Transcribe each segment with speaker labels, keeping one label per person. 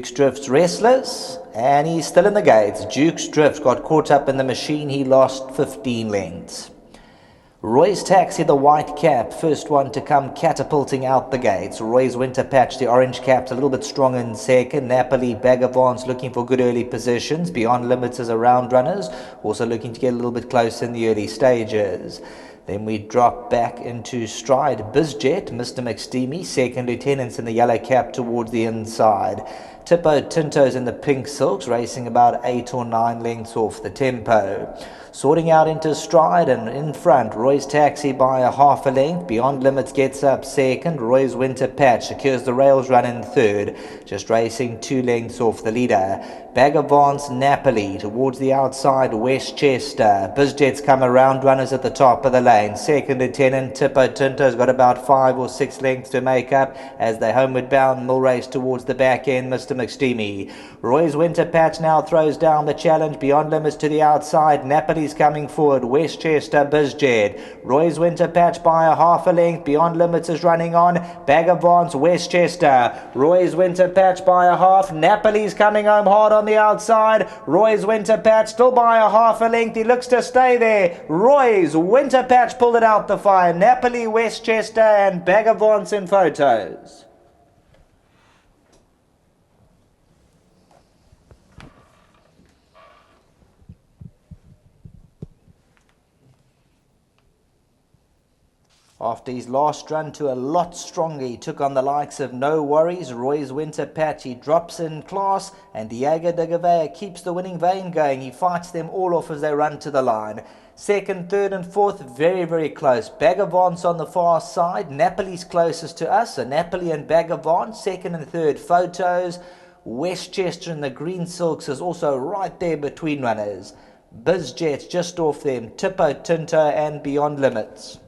Speaker 1: Duke's Drift's restless, and he's still in the gates. Duke's Drift got caught up in the machine. He lost 15 lengths. Roy's Taxi, the white cap, first one to come catapulting out the gates. Roy's Winter Patch, the orange caps, a little bit strong in second. Napoli, Bagavance looking for good early positions. Beyond Limits as a round runners, also looking to get a little bit close in the early stages. Then we drop back into stride. Bizjet, Mr. McSteamy, second lieutenants in the yellow cap towards the inside. Tipo Tinto's in the pink silks, racing about 8 or 9 lengths off the tempo. Sorting out into stride and in front, Roy's Taxi by a half a length. Beyond Limits gets up second. Roy's Winter Patch secures the rails run in third, just racing 2 lengths off the leader. Bagavance, Napoli towards the outside, Westchester. Bizjet's come around, runners at the top of the lane. Second lieutenant Tipo Tinto's got about 5 or 6 lengths to make up as they homeward bound. Mill race towards the back end, Mr. McSteamy. Roy's Winter Patch now throws down the challenge. Beyond Limits to the outside, Napoli's coming forward. Westchester, Bizjet. Roy's Winter Patch by a half a length. Beyond Limits is running on. Bagavance, Westchester. Roy's Winter Patch by a half. Napoli's coming home hard on the outside. Roy's Winter Patch still by a half a length. He looks to stay there. Roy's Winter Patch pulled it out the fire. Napoli, Westchester and Bagavance in photos. After his last run to a lot stronger, he took on the likes of No Worries, Roy's Winter Patch. He drops in class, and Diego de Gavea keeps the winning vein going. He fights them all off as they run to the line. Second, third and fourth, very, very close. Bagavance on the far side. Napoli's closest to us, so Napoli and Bagavance. Second and third photos. Westchester in the green silks is also right there between runners. Bizjet just off them. Tipo Tinto and Beyond Limits.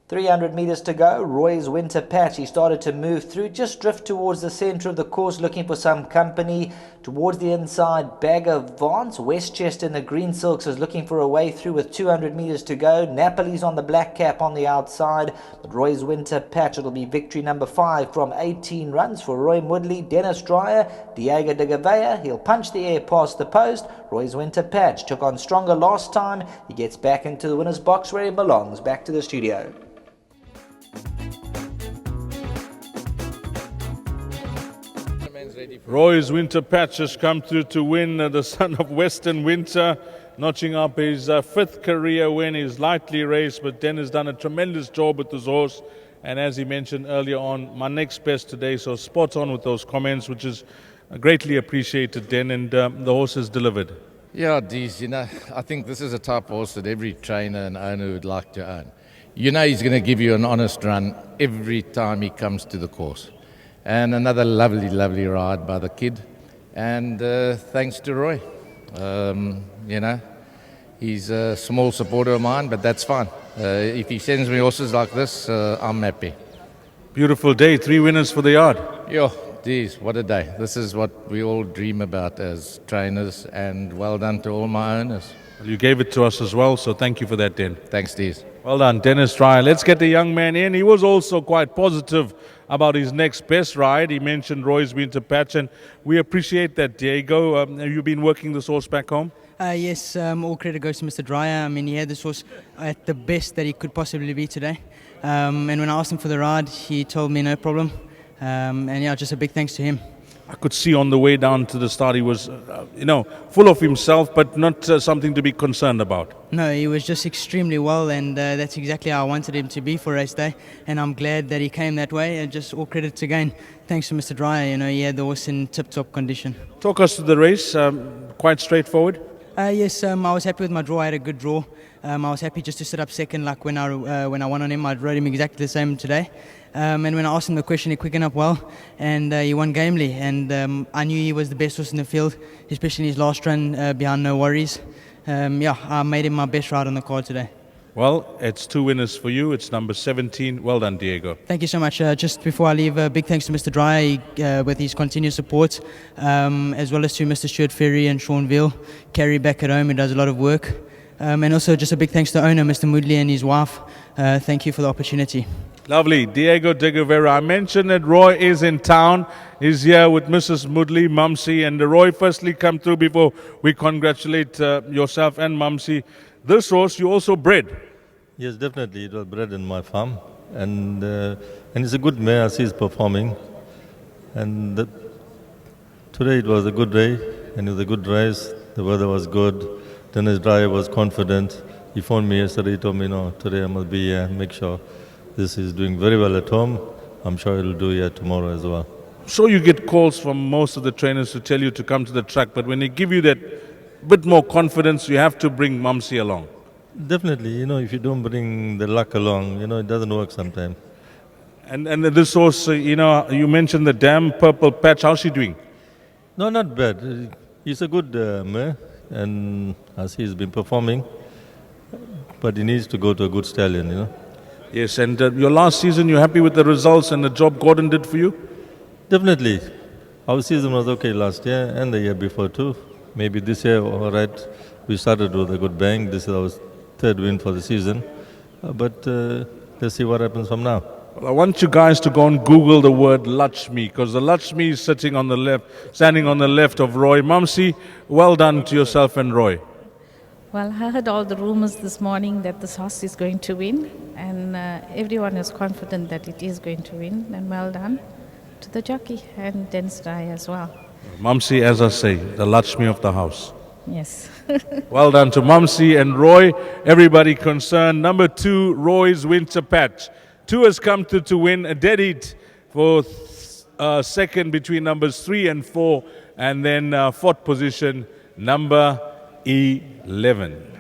Speaker 1: 300 metres to go. Roy's Winter Patch, he started to move through, just drift towards the centre of the course, looking for some company. Towards the inside, Bagavance. Westchester in the green silks is looking for a way through with 200 metres to go. Napoli's on the black cap on the outside, but Roy's Winter Patch, it'll be victory number 5 from 18 runs for Roy Moodley. Dennis Dreyer, Diego de Gavea, he'll punch the air past the post. Roy's Winter Patch took on stronger last time. He gets back into the winner's box where he belongs. Back to the studio.
Speaker 2: Roy's Winter Patch has come through to win, the son of Western Winter, notching up his 5th career win. He's lightly raced, but Den has done a tremendous job with this horse. And as he mentioned earlier on, my next best today, so spot on with those comments, which is greatly appreciated, Den, and the horse has delivered.
Speaker 3: Yeah, Dees, I think this is a type of horse that every trainer and owner would like to own. He's going to give you an honest run every time he comes to the course. And another lovely, lovely ride by the kid. And thanks to Roy. He's a small supporter of mine, but that's fine. If he sends me horses like this, I'm happy.
Speaker 2: Beautiful day, 3 winners for the yard.
Speaker 3: Yeah, geez, what a day. This is what we all dream about as trainers, and well done to all my owners.
Speaker 2: Well, you gave it to us as well, so thank you for that, Den.
Speaker 3: Thanks, Dees.
Speaker 2: Well done, Dennis Dreyer. Let's get the young man in. He was also quite positive about his next best ride. He mentioned Roy's Winter Patch, and we appreciate that, Diego. Have you been working this horse back home?
Speaker 4: Yes, all credit goes to Mr. Dreyer. I mean, he had this horse at the best that he could possibly be today. And when I asked him for the ride, he told me no problem. Just a big thanks to him.
Speaker 2: I could see on the way down to the start he was, full of himself, but not something to be concerned about.
Speaker 4: No, he was just extremely well, and that's exactly how I wanted him to be for race day. And I'm glad that he came that way. And just all credits again, thanks to Mr. Dreyer. He had the horse in tip-top condition.
Speaker 2: Talk us to the race. Quite straightforward.
Speaker 4: Yes, I was happy with my draw. I had a good draw. I was happy just to sit up second, like when I won on him. I rode him exactly the same today. And when I asked him the question, he quickened up well, and he won gamely. And I knew he was the best horse in the field, especially in his last run behind No Worries. I made him my best ride on the card today.
Speaker 2: Well, it's 2 winners for you. It's number 17. Well done, Diego.
Speaker 4: Thank you so much. Just before I leave, big thanks to Mr. Dreyer with his continued support, as well as to Mr. Stuart Ferry and Sean Veal, Carrie back at home, who does a lot of work. And also just a big thanks to the owner, Mr. Moodley, and his wife. Thank you for the opportunity.
Speaker 2: Lovely. Diego de Guevara. I mentioned that Roy is in town. He's here with Mrs. Mudley, Mumsy. And Roy, firstly, come through before we congratulate yourself and Mumsy. This horse you also bred.
Speaker 5: Yes, definitely. It was bred in my farm. And it's a good mare as he's performing. And today it was a good day. And it was a good race. The weather was good. Dennis Dreyer was confident. He phoned me yesterday. He told me, no, today I must be here. Make sure this is doing very well at home. I'm sure it'll do here tomorrow as well.
Speaker 2: So you get calls from most of the trainers to tell you to come to the track, but when they give you that bit more confidence, you have to bring Mumsy along.
Speaker 5: Definitely, if you don't bring the luck along, it doesn't work sometimes.
Speaker 2: And this horse, you mentioned the damn purple patch. How's she doing?
Speaker 5: No, not bad. He's a good mare, and as he's been performing, but he needs to go to a good stallion,
Speaker 2: Yes, and your last season, you're happy with the results and the job Gordon did for you?
Speaker 5: Definitely. Our season was okay last year and the year before too. Maybe this year, all right, we started with a good bang. This is our third win for the season. But let's see what happens from now.
Speaker 2: Well, I want you guys to go and Google the word Lakshmi, because the Lakshmi is standing on the left of Roy. Mumsy, well done to yourself and Roy.
Speaker 6: Well, I heard all the rumors this morning that this horse is going to win, and everyone is confident that it is going to win, and well done to the jockey and Dennis Dye as well.
Speaker 2: Mumsy, as I say, the Lakshmi of the house.
Speaker 6: Yes.
Speaker 2: Well done to Mumsy and Roy, everybody concerned. Number 2, Roy's Winter Patch. 2 has come to win a dead heat for second between numbers 3 and 4, and then fourth position, number 11.